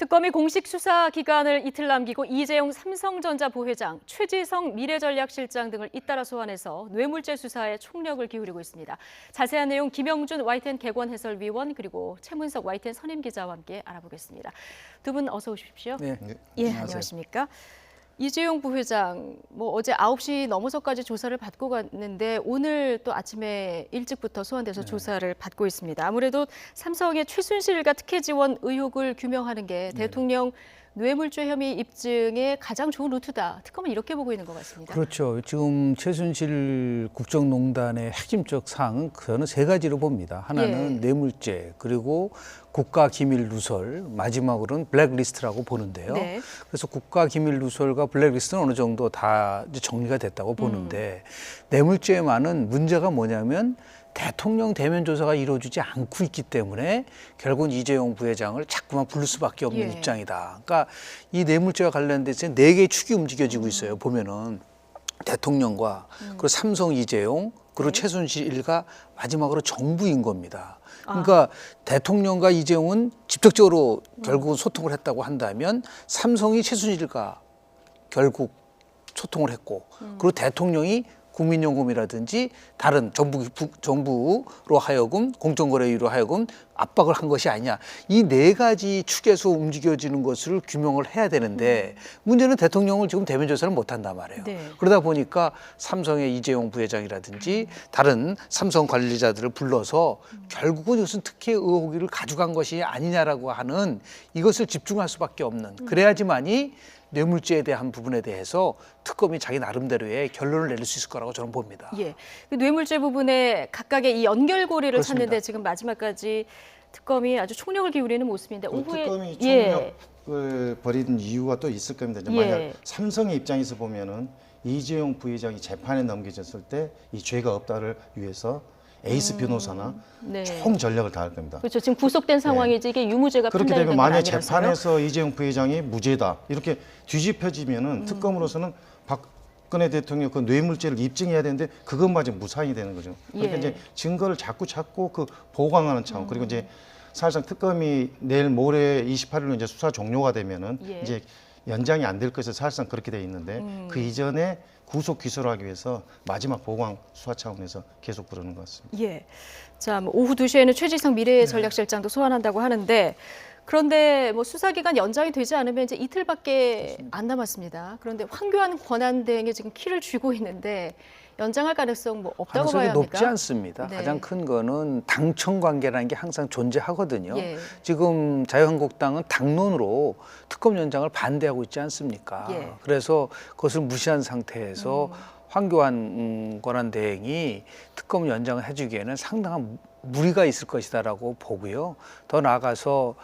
특검이 공식 수사 기간을 이틀 남기고 이재용 삼성전자 부회장, 최지성 미래전략실장 등을 잇따라 소환해서 뇌물죄 수사에 총력을 기울이고 있습니다. 자세한 내용 김영준 YTN 개관 해설위원 그리고 최문석 YTN 선임 기자와 함께 알아보겠습니다. 두 분 어서 오십시오. 네. 예, 안녕하십니까? 이재용 부회장, 어제 9시 넘어서까지 조사를 받고 갔는데 오늘 또 아침에 일찍부터 소환돼서 조사를 받고 있습니다. 아무래도 삼성의 최순실 일가 특혜 지원 의혹을 규명하는 게 대통령 뇌물죄 혐의 입증에 가장 좋은 루트다. 특검은 이렇게 보고 있는 것 같습니다. 그렇죠. 지금 최순실 국정농단의 핵심적 사항은 저는 세 가지로 봅니다. 하나는 뇌물죄, 그리고 국가기밀 누설, 마지막으로는 블랙리스트라고 보는데요. 네. 그래서 국가기밀 누설과 블랙리스트는 어느 정도 다 이제 정리가 됐다고 보는데 뇌물죄만은 문제가 뭐냐면 대통령 대면 조사가 이루어지지 않고 있기 때문에 결국은 이재용 부회장을 자꾸만 부를 수밖에 없는 입장이다. 그러니까 이 뇌물죄와 관련돼서 네 개의 축이 움직여지고 있어요. 보면은 대통령과 그리고 삼성 이재용 그리고 최순실 일가 마지막으로 정부인 겁니다. 그러니까 대통령과 이재용은 직접적으로 결국은 소통을 했다고 한다면 삼성이 최순실 일가 결국 소통을 했고 그리고 대통령이 국민연금이라든지 다른 정부로 하여금 공정거래위로 하여금 압박을 한 것이 아니냐. 이 네 가지 축에서 움직여지는 것을 규명을 해야 되는데 문제는 대통령을 지금 대면 조사를 못한단 말이에요. 네. 그러다 보니까 삼성의 이재용 부회장이라든지 다른 삼성 관리자들을 불러서 결국은 이것은 특혜 의혹을 가져간 것이 아니냐라고 하는 이것을 집중할 수밖에 없는 그래야지만이 뇌물죄에 대한 부분에 대해서 특검이 자기 나름대로의 결론을 내릴 수 있을 거라고 저는 봅니다. 예, 그 뇌물죄 부분에 각각의 이 연결고리를 그렇습니다. 찾는데 지금 마지막까지 특검이 아주 총력을 기울이는 모습인데 오후에 특검이 총력을 벌이는 이유가 또 있을 겁니다. 이제 만약 삼성의 입장에서 보면은 이재용 부회장이 재판에 넘겨졌을 때 이 죄가 없다를 위해서 에이스 변호사나 총 전력을 다할 겁니다. 그렇죠. 지금 구속된 상황이지 이게 유무죄가 그렇게 판단이 되면 된 건 만약 아니라서요. 재판에서 이재용 부회장이 무죄다 이렇게 뒤집혀지면은 특검으로서는 박근혜 대통령 그 뇌물죄를 입증해야 되는데 그것마저 무산이 되는 거죠. 그러니까 이제 증거를 자꾸 찾고 그 보강하는 차원 그리고 이제 사실상 특검이 내일 모레 28일로 이제 수사 종료가 되면은 이제 연장이 안 될 것이 사실상 그렇게 돼 있는데 그 이전에 구속 기소를 하기 위해서 마지막 보강 수사 차원에서 계속 부르는 것 같습니다. 예. 자, 오후 2시에는 최지성 미래전략실장도 소환한다고 하는데 그런데 수사 기간 연장이 되지 않으면 이제 이틀밖에 안 남았습니다. 그런데 황교안 권한대행이 지금 키를 쥐고 있는데 연장할 가능성 없다고 가능성이 봐야 합니까? 높지 않습니다. 네. 가장 큰 거는 당청 관계라는 게 항상 존재하거든요. 예. 지금 자유한국당은 당론으로 특검 연장을 반대하고 있지 않습니까? 그래서 그것을 무시한 상태에서 황교안 권한대행이 특검 연장을 해주기에는 상당한 무리가 있을 것이다라고 보고요. 더 나아가서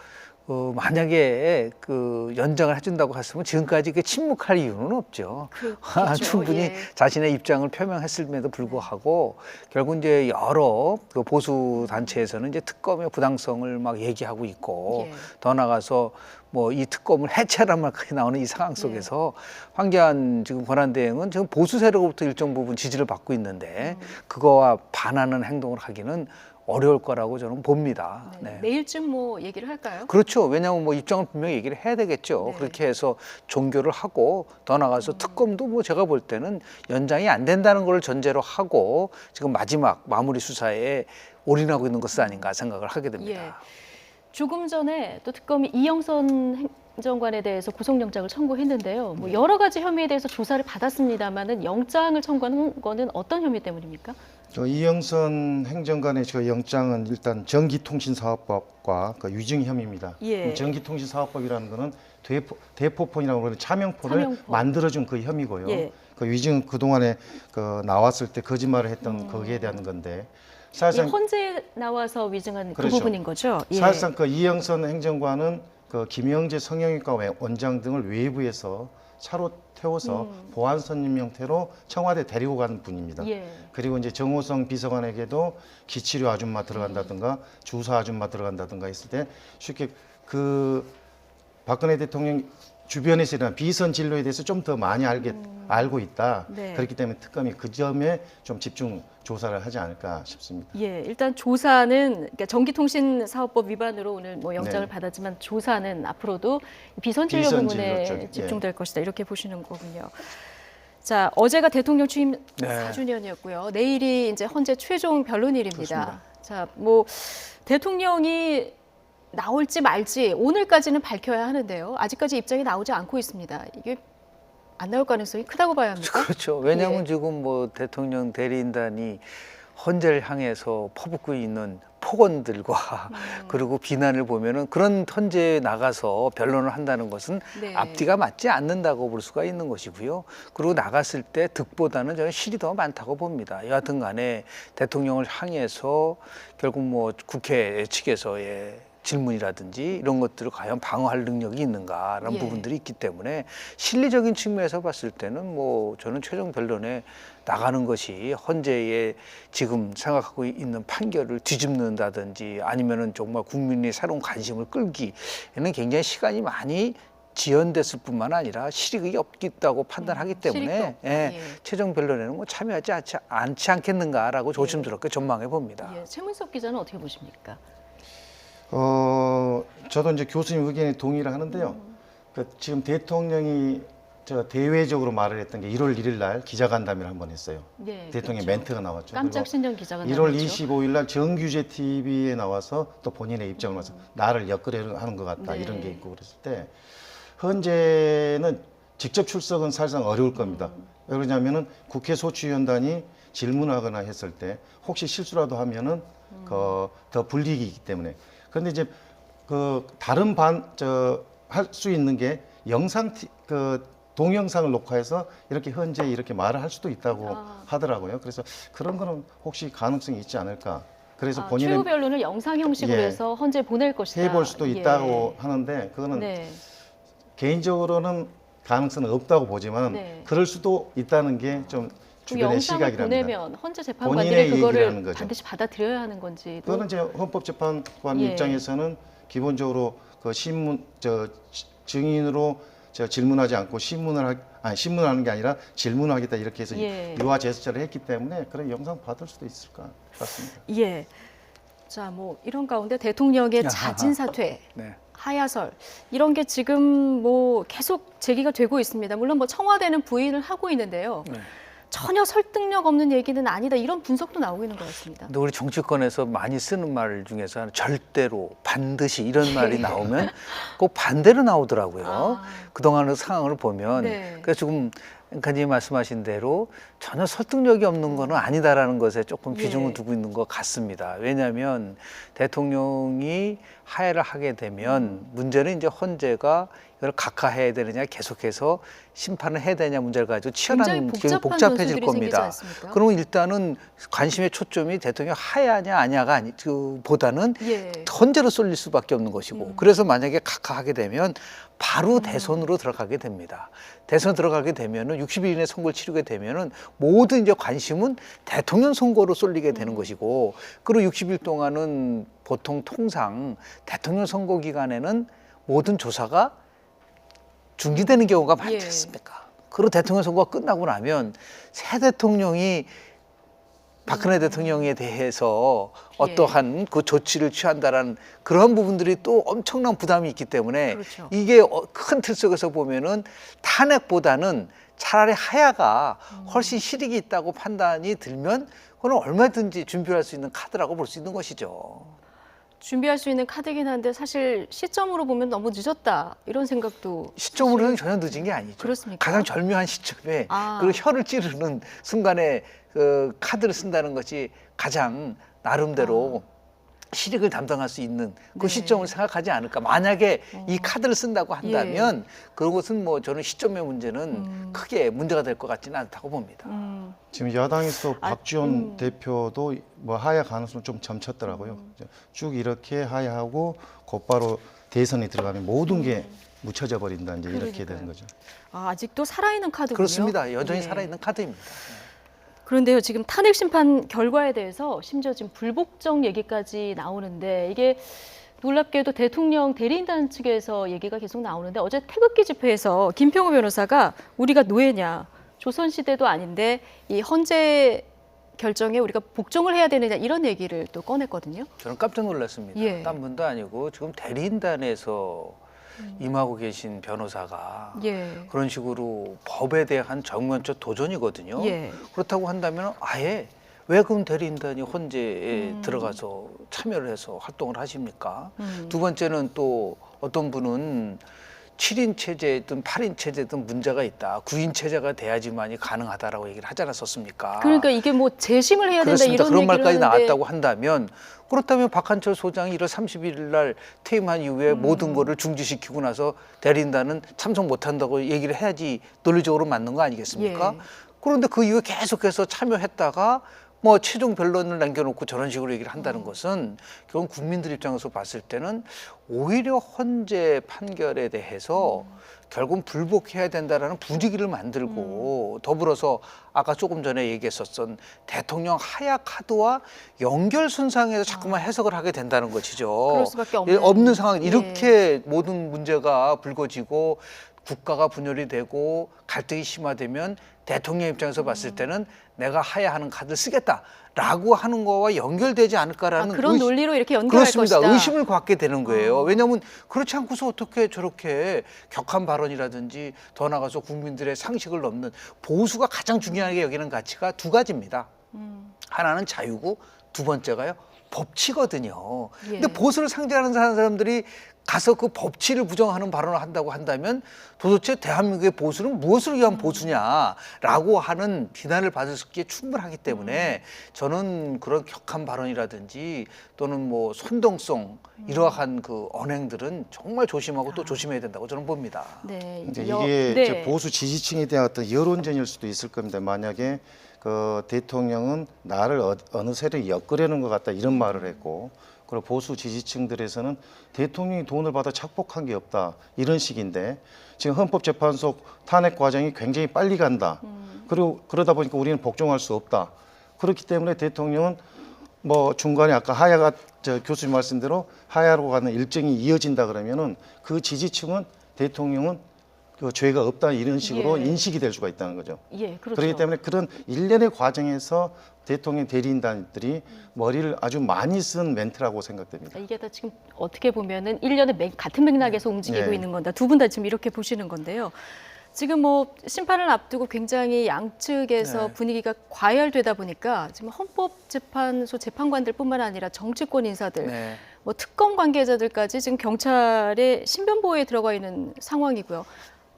만약에 그 연장을 해준다고 했으면 지금까지 침묵할 이유는 없죠. 그렇죠. 충분히 자신의 입장을 표명했음에도 불구하고 결국 이제 여러 그 보수 단체에서는 이제 특검의 부당성을 막 얘기하고 있고 더 나아가서 이 특검을 해체란 말까지 나오는 이 상황 속에서 황교안 지금 권한대행은 지금 보수 세력으로부터 일정 부분 지지를 받고 있는데 그거와 반하는 행동을 하기는 어려울 거라고 저는 봅니다. 내일쯤 얘기를 할까요? 그렇죠. 왜냐하면 입장을 분명히 얘기를 해야 되겠죠. 그렇게 해서 종결을 하고 더 나가서 특검도 제가 볼 때는 연장이 안 된다는 걸 전제로 하고 지금 마지막 마무리 수사에 올인하고 있는 것은 아닌가 생각을 하게 됩니다. 조금 전에 또 특검이 이영선 행정관에 대해서 구속영장을 청구했는데요. 여러 가지 혐의에 대해서 조사를 받았습니다만은 영장을 청구하는 거는 어떤 혐의 때문입니까? 이영선 행정관의 영장은 일단 전기통신사업법과 위증 혐의입니다. 전기통신사업법이라는 거는 대포폰이라고 하는 차명폰을 만들어준 그 혐의고요. 그 위증은 그동안에 나왔을 때 거짓말을 했던 거기에 대한 건데 사실상 헌재 나와서 위증한 그렇죠. 그 부분인 거죠? 사실상 이영선 행정관은 김영재 성형외과 원장 등을 외부에서 차로 태워서 보안 손님 형태로 청와대 데리고 간 분입니다. 그리고 이제 정호성 비서관에게도 기치료 아줌마 들어간다든가 주사 아줌마 들어간다든가 했을 때 쉽게 그 박근혜 대통령 주변에서 일어난 비선 진로에 대해서 좀 더 많이 알고 있다. 네. 그렇기 때문에 특검이 그 점에 좀 집중 조사를 하지 않을까 싶습니다. 예, 일단 조사는 그러니까 전기통신사업법 위반으로 오늘 뭐 영장을 네. 받았지만 조사는 앞으로도 비선진료 비선진료 부분에 쪽에, 집중될 것이다 이렇게 보시는 거군요. 자, 어제가 대통령 취임 네. 4주년이었고요. 내일이 이제 헌재 최종 변론일입니다. 그렇습니다. 자, 뭐 대통령이 나올지 말지 오늘까지는 밝혀야 하는데요. 아직까지 입장이 나오지 않고 있습니다. 이게 안 나올 가능성이 크다고 봐야 합니까? 그렇죠. 왜냐하면 예. 지금 뭐 대통령 대리인단이 헌재를 향해서 퍼붓고 있는 폭언들과 그리고 비난을 보면은 그런 헌재에 나가서 변론을 한다는 것은 네. 앞뒤가 맞지 않는다고 볼 수가 있는 것이고요. 그리고 나갔을 때 득보다는 저는 실이 더 많다고 봅니다. 여하튼 간에 대통령을 향해서 결국 뭐 국회 측에서의 질문이라든지 이런 것들을 과연 방어할 능력이 있는가라는 예. 부분들이 있기 때문에 실리적인 측면에서 봤을 때는 뭐 저는 최종 변론에 나가는 것이 헌재에 지금 생각하고 있는 판결을 뒤집는다든지 아니면은 정말 국민의 새로운 관심을 끌기에는 굉장히 시간이 많이 지연됐을 뿐만 아니라 실익이 없겠다고 판단하기 때문에 실익도 없다. 예. 최종 변론에는 뭐 참여하지 않지 않겠는가라고 조심스럽게 전망해 봅니다. 예, 최문석 기자는 어떻게 보십니까? 저도 이제 교수님 의견에 동의를 하는데요. 그 지금 대통령이 제가 대외적으로 말을 했던 게 1월 1일 날 기자간담회를 한번 했어요. 네, 대통령의 그렇죠. 멘트가 나왔죠. 깜짝 그리고 신년 기자간담회 1월 25일 날 정규제 TV에 나와서 또 본인의 입장을 해서 나를 엿그레하는 것 같다 네. 이런 게 있고 그랬을 때 현재는 직접 출석은 사실상 어려울 겁니다. 왜 그러냐면은 국회 소추위원단이 질문하거나 했을 때 혹시 실수라도 하면은 더 불리기이기 때문에. 그런데 이제 그 다른 할 수 있는 게 동영상을 녹화해서 이렇게 현재 이렇게 말을 할 수도 있다고 하더라고요. 그래서 그런 거는 혹시 가능성이 있지 않을까. 그래서 본인의 최후 변론을 영상 형식으로 예. 해서 헌재 보낼 것이다. 해볼 수도 예. 있다고 하는데 그거는 네. 개인적으로는 가능성은 없다고 보지만 네. 그럴 수도 있다는 게 좀 그 주변의 영상을 시각이랍니다. 보내면 헌재 본인의 재판관들이 얘기를 그거를 하는 거죠. 반드시 받아들여야 하는 건지. 그거는 이제 헌법재판관 예. 입장에서는 기본적으로 그 증인으로 질문하지 않고 신문하는 게 아니라 질문하겠다 이렇게 해서 예. 유화 제스처를 했기 때문에 그런 영상 받을 수도 있을 것 같습니다. 예. 자, 뭐 이런 가운데 대통령의 아하. 자진 사퇴, 네. 하야설 이런 게 지금 뭐 계속 제기가 되고 있습니다. 물론 뭐 청와대는 부인을 하고 있는데요. 네. 전혀 설득력 없는 얘기는 아니다. 이런 분석도 나오고 있는 것 같습니다. 근데 우리 정치권에서 많이 쓰는 말 중에서 절대로, 반드시 이런 말이 나오면 꼭 반대로 나오더라고요. 아. 그동안의 상황을 보면. 네. 그래서 지금 앵커님 말씀하신 대로 전혀 설득력이 없는 거는 아니다라는 것에 조금 비중을 예. 두고 있는 것 같습니다. 왜냐하면 대통령이 하야를 하게 되면 문제는 이제 헌재가 이걸 각하해야 되느냐 계속해서 심판을 해야 되냐 문제를 가지고 치열한 굉장히 복잡해질 변수들이 생기지 겁니다. 않습니까? 그러면 일단은 관심의 초점이 대통령 하야냐 아냐가 보다는 예. 헌재로 쏠릴 수밖에 없는 것이고 그래서 만약에 각하하게 되면 바로 대선으로 들어가게 됩니다. 대선 들어가게 되면은 60일 이내 선거를 치르게 되면은 모든 이제 관심은 대통령 선거로 쏠리게 되는 것이고 그리고 60일 동안은 보통 통상 대통령 선거 기간에는 모든 조사가 중지되는 경우가 많지 예. 않습니까? 그리고 대통령 선거가 끝나고 나면 새 대통령이 박근혜 대통령에 대해서 어떠한 그 조치를 취한다라는 그런 부분들이 또 엄청난 부담이 있기 때문에 그렇죠. 이게 큰 틀 속에서 보면은 탄핵보다는 차라리 하야가 훨씬 실익이 있다고 판단이 들면 그건 얼마든지 준비할 수 있는 카드라고 볼 수 있는 것이죠. 준비할 수 있는 카드긴 한데 사실 시점으로 보면 너무 늦었다 이런 생각도 시점으로는 전혀 늦은 게 아니죠. 그렇습니까? 가장 절묘한 시점에 아. 그리고 혀를 찌르는 순간에 그 카드를 쓴다는 것이 가장 나름대로 실익을 담당할 수 있는 그 네. 시점을 생각하지 않을까. 만약에 이 카드를 쓴다고 한다면 그것은 뭐 저는 시점의 문제는 크게 문제가 될 것 같지는 않다고 봅니다. 지금 야당에서 박지원 대표도 뭐 하야 가능성 좀 점쳤더라고요. 쭉 이렇게 하야하고 곧바로 대선에 들어가면 모든 게 묻혀져 버린다 이제 이렇게 되는 거죠. 아직도 살아있는 카드군요. 그렇습니다. 여전히 예. 살아있는 카드입니다. 그런데요, 지금 탄핵 심판 결과에 대해서 심지어 지금 불복종 얘기까지 나오는데 이게 놀랍게도 대통령 대리인단 측에서 얘기가 계속 나오는데 어제 태극기 집회에서 김평우 변호사가 우리가 노예냐, 조선시대도 아닌데 이 헌재 결정에 우리가 복종을 해야 되느냐 이런 얘기를 또 꺼냈거든요. 저는 깜짝 놀랐습니다. 예. 딴 분도 아니고 지금 대리인단에서 임하고 계신 변호사가 예. 그런 식으로 법에 대한 정면적 도전이거든요. 예. 그렇다고 한다면 아예 왜 그럼 대리인단이 헌재에 들어가서 참여를 해서 활동을 하십니까? 두 번째는 또 어떤 분은 7인 체제든 8인 체제든 문제가 있다. 9인 체제가 돼야지만이 가능하다라고 얘기를 하지 않았었습니까? 그러니까 이게 뭐 재심을 해야 된다 그렇습니다. 이런 그런 얘기를 말까지 하는데 나왔다고 한다면 그렇다면 박한철 소장이 1월 31일 날 퇴임한 이후에 모든 거를 중지시키고 나서 대리인단은 참석 못한다고 얘기를 해야지 논리적으로 맞는 거 아니겠습니까? 예. 그런데 그 이후에 계속해서 참여했다가 뭐 최종 변론을 남겨놓고 저런 식으로 얘기를 한다는 것은 결국 국민들 입장에서 봤을 때는 오히려 헌재 판결에 대해서 결국은 불복해야 된다라는 분위기를 만들고 더불어서 아까 조금 전에 얘기했었던 대통령 하야 카드와 연결선상에서 자꾸만 해석을 하게 된다는 것이죠. 그럴 수밖에 없는 상황 예. 이렇게 모든 문제가 불거지고 국가가 분열이 되고 갈등이 심화되면 대통령 입장에서 봤을 때는 내가 하야하는 카드를 쓰겠다라고 하는 거와 연결되지 않을까라는 그런 논리로 이렇게 연결할 그렇습니다. 것이다. 의심을 갖게 되는 거예요. 왜냐하면 그렇지 않고서 어떻게 저렇게 격한 발언이라든지 더 나가서 국민들의 상식을 넘는 보수가 가장 중요하게 여기는 가치가 두 가지입니다. 하나는 자유고 두 번째가요. 법치거든요. 예. 근데 보수를 상대하는 사람들이 가서 그 법치를 부정하는 발언을 한다고 한다면 도대체 대한민국의 보수는 무엇을 위한 보수냐라고 하는 비난을 받을 수 있게 충분하기 때문에 저는 그런 격한 발언이라든지 또는 뭐 선동성 이러한 그 언행들은 정말 조심하고 또 조심해야 된다고 저는 봅니다. 네. 이제 여- 이게 네. 이제 보수 지지층에 대한 어떤 여론전일 수도 있을 겁니다. 만약에 그 대통령은 나를 어느 세력이 엮으려는 것 같다 이런 말을 했고, 그리고 보수 지지층들에서는 대통령이 돈을 받아 착복한 게 없다 이런 식인데 지금 헌법재판소 탄핵 과정이 굉장히 빨리 간다. 그리고 그러다 보니까 우리는 복종할 수 없다. 그렇기 때문에 대통령은 뭐 중간에 아까 하야가 저 교수님 말씀대로 하야로 가는 일정이 이어진다 그러면은 그 지지층은 대통령은 그 죄가 없다 이런 식으로 예. 인식이 될 수가 있다는 거죠. 예, 그렇죠. 그렇기 때문에 그런 일련의 과정에서 대통령 대리인단들이 머리를 아주 많이 쓴 멘트라고 생각됩니다. 이게 다 지금 어떻게 보면은 일련의 같은 맥락에서 움직이고 네. 있는 건다. 두 분 다 지금 이렇게 보시는 건데요. 지금 뭐 심판을 앞두고 굉장히 양측에서 네. 분위기가 과열되다 보니까 지금 헌법재판소 재판관들뿐만 아니라 정치권 인사들, 네. 뭐 특검 관계자들까지 지금 경찰의 신변보호에 들어가 있는 상황이고요.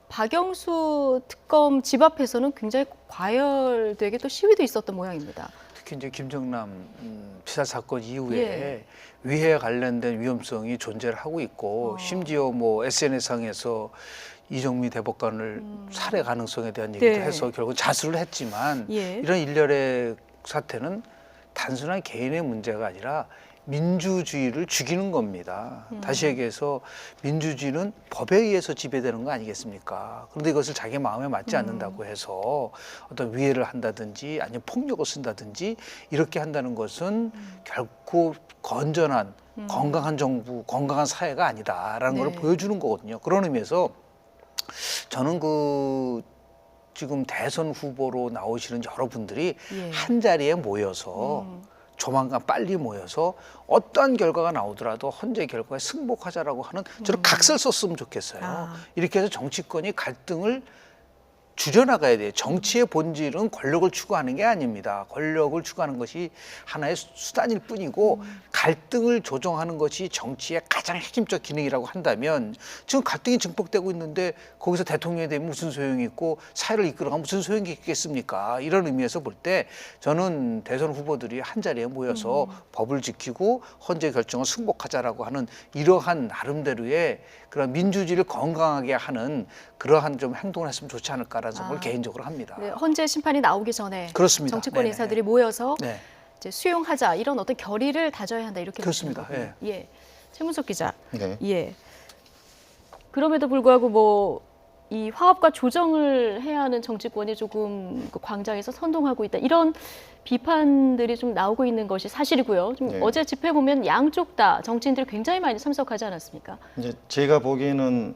박영수 특검 집 앞에서는 굉장히 과열되게 또 시위도 있었던 모양입니다. 특히 이제 김정남 피살 사건 이후에 예. 위해에 관련된 위험성이 존재를 하고 있고 심지어 뭐 SNS상에서 이정미 대법관을 살해 가능성에 대한 얘기도 네. 해서 결국 자수를 했지만 예. 이런 일련의 사태는 단순한 개인의 문제가 아니라 민주주의를 죽이는 겁니다. 다시 얘기해서 민주주의는 법에 의해서 지배되는 거 아니겠습니까? 그런데 이것을 자기 마음에 맞지 않는다고 해서 어떤 위해를 한다든지 아니면 폭력을 쓴다든지 이렇게 한다는 것은 결코 건전한 건강한 정부, 건강한 사회가 아니다라는 네. 걸 보여주는 거거든요. 그런 의미에서 저는 그 지금 대선 후보로 나오시는 여러분들이 예. 한 자리에 모여서 조만간 빨리 모여서 어떠한 결과가 나오더라도 헌재 결과에 승복하자라고 하는 저는 각서를 썼으면 좋겠어요. 아. 이렇게 해서 정치권이 갈등을 줄여나가야 돼요. 정치의 본질은 권력을 추구하는 게 아닙니다. 권력을 추구하는 것이 하나의 수단일 뿐이고 갈등을 조정하는 것이 정치의 가장 핵심적 기능이라고 한다면 지금 갈등이 증폭되고 있는데 거기서 대통령이 되면 무슨 소용이 있고 사회를 이끌어가면 무슨 소용이 있겠습니까? 이런 의미에서 볼 때 저는 대선 후보들이 한자리에 모여서 법을 지키고 헌재 결정을 승복하자라고 하는 이러한 나름대로의 그런 민주주의를 건강하게 하는 그러한 좀 행동을 했으면 좋지 않을까라는 생각을 개인적으로 합니다. 네, 헌재 심판이 나오기 전에 그렇습니다. 정치권 네네. 인사들이 모여서 네. 이제 수용하자 이런 어떤 결의를 다져야 한다 이렇게 그렇습니다. 보시는 거군요. 예. 최문석 기자. 네. 예. 그럼에도 불구하고 뭐 이 화합과 조정을 해야 하는 정치권이 조금 그 광장에서 선동하고 있다. 이런 비판들이 좀 나오고 있는 것이 사실이고요. 좀 네. 어제 집회 보면 양쪽 다 정치인들이 굉장히 많이 참석하지 않았습니까? 이제 제가 보기에는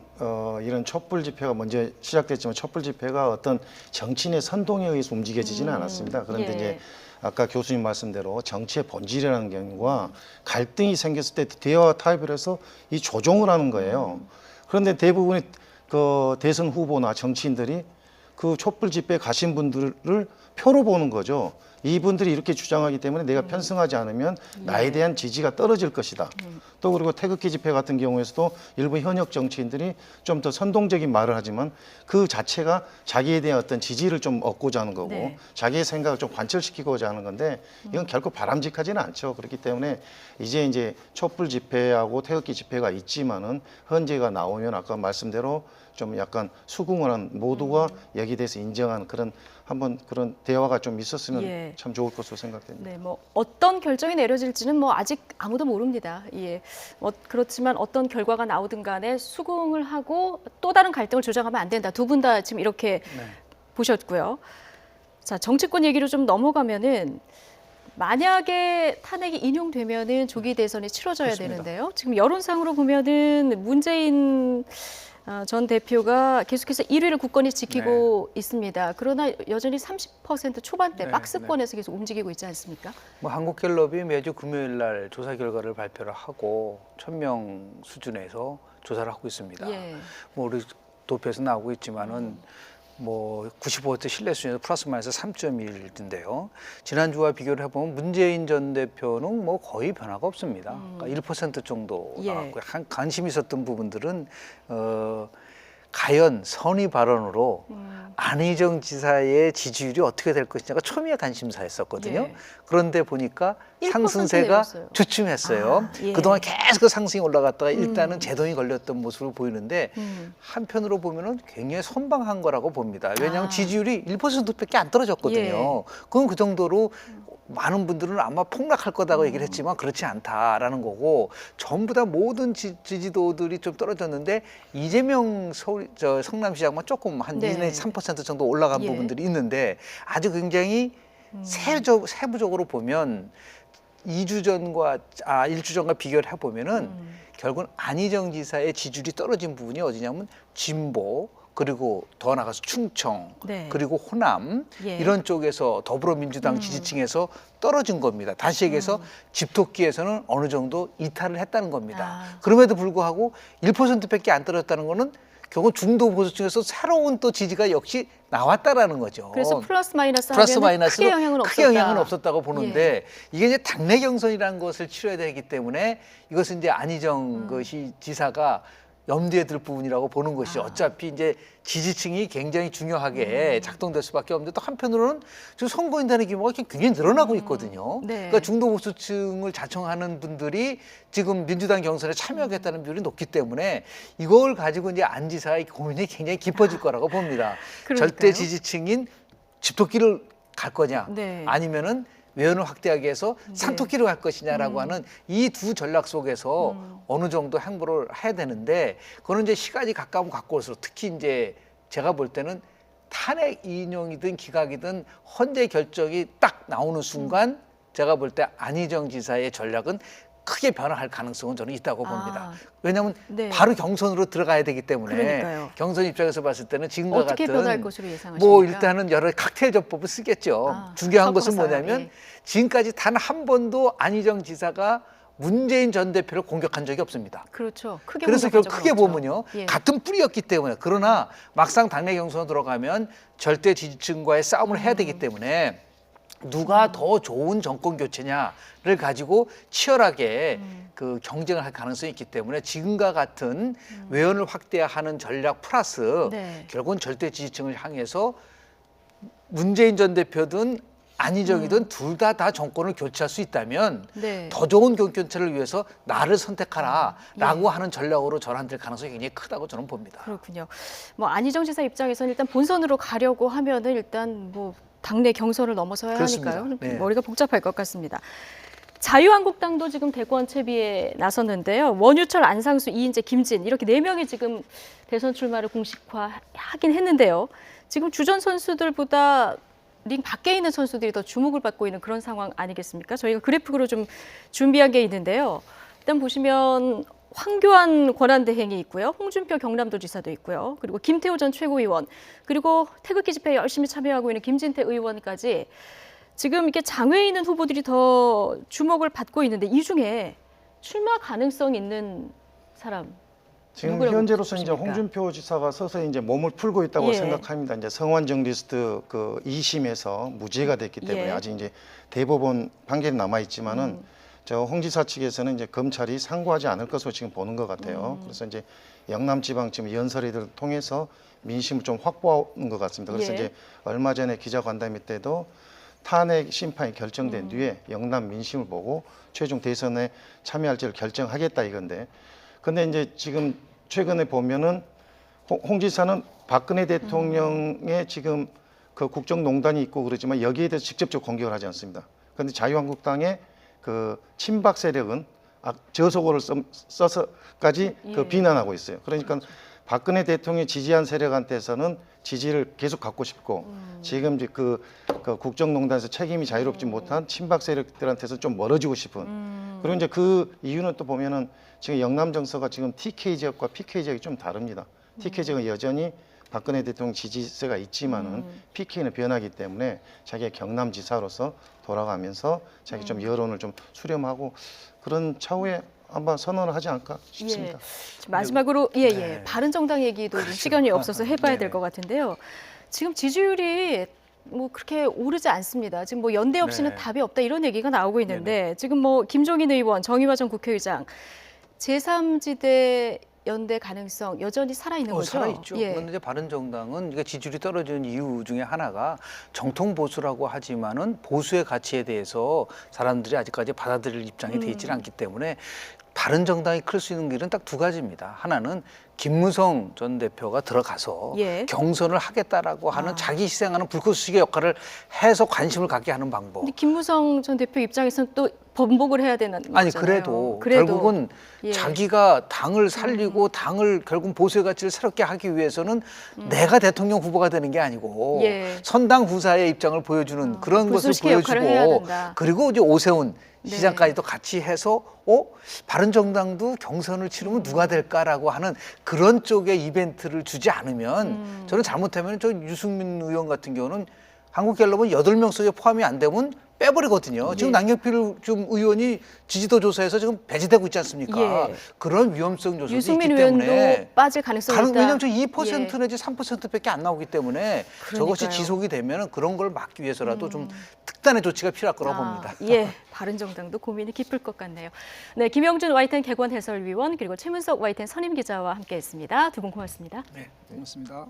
이런 촛불 집회가 먼저 시작됐지만 촛불 집회가 어떤 정치인의 선동에 의해서 움직여지지는 않았습니다. 그런데 예. 이제 아까 교수님 말씀대로 정치의 본질이라는 경우가 갈등이 생겼을 때 대화와 타협을 해서 이 조정을 하는 거예요. 그런데 대부분의 그 대선 후보나 정치인들이 그 촛불 집회에 가신 분들을 표로 보는 거죠. 이분들이 이렇게 주장하기 때문에 내가 편승하지 않으면 나에 대한 지지가 떨어질 것이다. 또 그리고 태극기 집회 같은 경우에서도 일부 현역 정치인들이 좀 더 선동적인 말을 하지만 그 자체가 자기에 대한 어떤 지지를 좀 얻고자 하는 거고 네. 자기의 생각을 좀 관철시키고자 하는 건데 이건 결코 바람직하지는 않죠. 그렇기 때문에 이제 촛불 집회하고 태극기 집회가 있지만은 헌재가 나오면 아까 말씀대로 좀 약간 수긍을 한 모두가 여기에 대해서 인정하는 그런 한번 그런 대화가 좀 있었으면 예. 참 좋을 것으로 생각됩니다. 네, 뭐 어떤 결정이 내려질지는 뭐 아직 아무도 모릅니다. 예. 그렇지만 어떤 결과가 나오든 간에 수긍을 하고 또 다른 갈등을 조장하면 안 된다. 두 분 다 지금 이렇게 보셨고요. 자, 정치권 얘기로 좀 넘어가면은 만약에 탄핵이 인용되면은 조기 대선이 치러져야 그렇습니다. 되는데요. 지금 여론상으로 보면은 문재인 전 대표가 계속해서 1위를 굳건히 지키고 있습니다. 그러나 여전히 30% 초반대 네, 박스권에서 계속 움직이고 있지 않습니까? 뭐 한국갤럽이 매주 금요일 날 조사 결과를 발표를 하고 1,000명 수준에서 조사를 하고 있습니다. 예. 뭐 우리 도표에서 나오고 있지만은 뭐 95% 신뢰 수준에서 플러스 마이너스 3.1인데요. 지난주와 비교를 해보면 문재인 전 대표는 뭐 거의 변화가 없습니다. 그러니까 1% 정도 예. 나왔고요. 관심 있었던 부분들은 과연 선의 발언으로 안희정 지사의 지지율이 어떻게 될 것이냐가 초미의 관심사였었거든요. 예. 그런데 보니까 1% 상승세가 내렸어요. 주춤했어요. 아, 예. 그동안 계속 그 상승이 올라갔다가 일단은 제동이 걸렸던 모습을 보이는데 음. 한편으로 보면은 굉장히 선방한 거라고 봅니다. 왜냐하면 아. 지지율이 1%밖에 안 떨어졌거든요. 예. 그건 그 정도로 많은 분들은 아마 폭락할 거다고 얘기를 했지만 그렇지 않다라는 거고 전부 다 모든 지지도들이 좀 떨어졌는데 이재명 성남시장만 조금 한 네. 2, 내지 3% 정도 올라간 예. 부분들이 있는데 아주 굉장히 세부적으로 보면 2주 전과 1주 전과 비교를 해보면은 결국은 안희정 지사의 지지율이 떨어진 부분이 어디냐면 진보 그리고 더 나가서 충청 네. 그리고 호남 예. 이런 쪽에서 더불어민주당 지지층에서 떨어진 겁니다. 다시 얘기해서 집토끼에서는 어느 정도 이탈을 했다는 겁니다. 아. 그럼에도 불구하고 1%밖에 안 떨어졌다는 거는 결국 중도 보수층에서 새로운 또 지지가 역시 나왔다라는 거죠. 그래서 플러스 마이너스 플러스 하면은 마이너스로 크게 영향은 크게 없었다. 영향은 없었다고 보는데 이게 이제 당내 경선이라는 것을 치러야 되기 때문에 이것은 이제 안희정 그 지사가 염두에 들 부분이라고 보는 것이 어차피 이제 지지층이 굉장히 중요하게 작동될 수밖에 없는데 또 한편으로는 지금 선거인단의 규모가 굉장히 늘어나고 있거든요. 네. 그러니까 중도 보수층을 자청하는 분들이 지금 민주당 경선에 참여하겠다는 비율이 높기 때문에 이걸 가지고 이제 안 지사의 고민이 굉장히 깊어질 거라고 봅니다. 그러니까요. 절대 지지층인 집토끼를 갈 거냐 네. 아니면은 외연을 확대하기 위해서 산토끼로 갈 것이냐라고 하는 이 두 전략 속에서 어느 정도 행보를 해야 되는데 그거는 이제 시간이 가까우면 가까울수록 특히 이제 제가 볼 때는 탄핵 인용이든 기각이든 헌재 결정이 딱 나오는 순간 제가 볼 때 안희정 지사의 전략은 크게 변화할 가능성은 저는 있다고 봅니다. 왜냐하면 네. 바로 경선으로 들어가야 되기 때문에 그러니까요. 경선 입장에서 봤을 때는 지금과 어떻게 같은 변화할 것으로 예상하십니까? 뭐 일단은 여러 칵테일 전법을 쓰겠죠. 중요한 것은 섞어서요. 뭐냐면 예. 지금까지 단 한 번도 안희정 지사가 문재인 전 대표를 공격한 적이 없습니다. 그렇죠. 크게 그래서 공격한 결국 적은 크게 없죠. 보면요. 예. 같은 뿌리였기 때문에 그러나 막상 당내 경선으로 들어가면 절대 지지층과의 싸움을 해야 되기 때문에 누가 더 좋은 정권 교체냐를 가지고 치열하게 그 경쟁을 할 가능성이 있기 때문에 지금과 같은 외연을 확대하는 전략 플러스 네. 결국은 절대 지지층을 향해서 문재인 전 대표든 안희정이든 둘 다 정권을 교체할 수 있다면 네. 더 좋은 정권 교체를 위해서 나를 선택하라라고 하는 전략으로 전환될 가능성이 굉장히 크다고 저는 봅니다. 그렇군요. 뭐 안희정 지사 입장에서는 일단 본선으로 가려고 하면은 일단 뭐 당내 경선을 넘어서야 그렇습니다. 하니까요. 네. 머리가 복잡할 것 같습니다. 자유한국당도 지금 대권 채비에 나섰는데요. 원유철, 안상수, 이인재, 김진 이렇게 4명이 지금 대선 출마를 공식화하긴 했는데요. 지금 주전 선수들보다 링 밖에 있는 선수들이 더 주목을 받고 있는 그런 상황 아니겠습니까? 저희가 그래픽으로 좀 준비한 게 있는데요. 일단 보시면 황교안 권한대행이 있고요. 홍준표 경남도지사도 있고요. 그리고 김태호 전 최고위원, 그리고 태극기 집회에 열심히 참여하고 있는 김진태 의원까지 지금 이렇게 장외에 있는 후보들이 더 주목을 받고 있는데 이 중에 출마 가능성 있는 사람 지금 누구라고 현재로서 이제 보십니까? 홍준표 지사가 서서히 이제 몸을 풀고 있다고 예. 생각합니다. 이제 성완 정리스트 그 2심에서 무죄가 됐기 때문에 예. 아직 이제 대법원 판결이 남아 있지만은 저 홍 지사 측에서는 이제 검찰이 상고하지 않을 것으로 지금 보는 것 같아요. 그래서 이제 영남지방 지금 연설회를 통해서 민심을 좀 확보하는 것 같습니다. 그래서 예. 이제 얼마 전에 기자간담회 때도 탄핵 심판이 결정된 뒤에 영남 민심을 보고 최종 대선에 참여할지를 결정하겠다 이건데, 근데 이제 지금 최근에 보면은 홍 지사는 박근혜 대통령의 지금 그 국정농단이 있고 그러지만 여기에 대해서 직접적으로 공격을 하지 않습니다. 그런데 자유한국당의 그 친박 세력은 저속어를 써서까지 그 예. 비난하고 있어요. 그러니까 박근혜 대통령이 지지한 세력한테서는 지지를 계속 갖고 싶고 지금 이제 그 국정농단에서 책임이 자유롭지 못한 친박 세력들한테서 좀 멀어지고 싶은 그리고 이제 그 이유는 또 보면은 지금 영남 정서가 지금 TK 지역과 PK 지역이 좀 다릅니다. TK 지역은 여전히 박근혜 대통령 지지세가 있지만은 PK는 변하기 때문에 자기가 경남지사로서 돌아가면서 자기 좀 여론을 좀 수렴하고 그런 차후에 한번 선언을 하지 않을까 싶습니다. 예. 마지막으로 예. 네. 바른정당 얘기도 그렇죠. 시간이 없어서 해봐야 네네. 될 것 같은데요. 지금 지지율이 뭐 그렇게 오르지 않습니다. 지금 뭐 연대 없이는 네. 답이 없다 이런 얘기가 나오고 있는데 지금 뭐 김종인 의원, 정의화 전 국회의장 제3지대 연대 가능성 여전히 살아 있는 거죠? 살아있죠. 예. 그런데 이제 바른정당은 이게 지지율이 떨어지는 이유 중에 하나가 정통 보수라고 하지만은 보수의 가치에 대해서 사람들이 아직까지 받아들일 입장이 돼 있지는 않기 때문에 바른정당이 클 수 있는 길은 딱 2가지입니다. 하나는 김무성 전 대표가 들어가서 예. 경선을 하겠다라고 하는 자기 희생하는 불꽃수식의 역할을 해서 관심을 갖게 하는 방법. 근데 김무성 전 대표 입장에서는 또 번복을 해야 되는 아니 거잖아요. 그래도 결국은 예. 자기가 당을 살리고 당을 결국 보수의 가치를 새롭게 하기 위해서는 내가 대통령 후보가 되는 게 아니고 예. 선당 후사의 입장을 보여주는 그런 것을 불쏘시개 역할을 해야 보여주고 된다. 그리고 이제 오세훈 네. 시장까지도 같이 해서 바른정당도 경선을 치르면 누가 될까라고 하는 그런 쪽의 이벤트를 주지 않으면 저는 잘못하면 저 유승민 의원 같은 경우는 한국갤럽은 8명 속에 포함이 안 되면 빼버리거든요. 지금 예. 남경필 좀 의원이 지지도 조사에서 지금 배제되고 있지 않습니까? 예. 그런 위험성 요소도 유승민 있기 의원도 때문에 빠질 가능성이 있다. 왜냐하면 저 2% 예. 내지 3%밖에 안 나오기 때문에 저것이 그러니까요. 지속이 되면 그런 걸 막기 위해서라도 좀 특단의 조치가 필요할 거라고 봅니다. 예, 바른정당도 고민이 깊을 것 같네요. 네, 김영준 YTN 개관 해설위원 그리고 최문석 YTN 선임 기자와 함께했습니다. 두 분 고맙습니다. 네, 고맙습니다.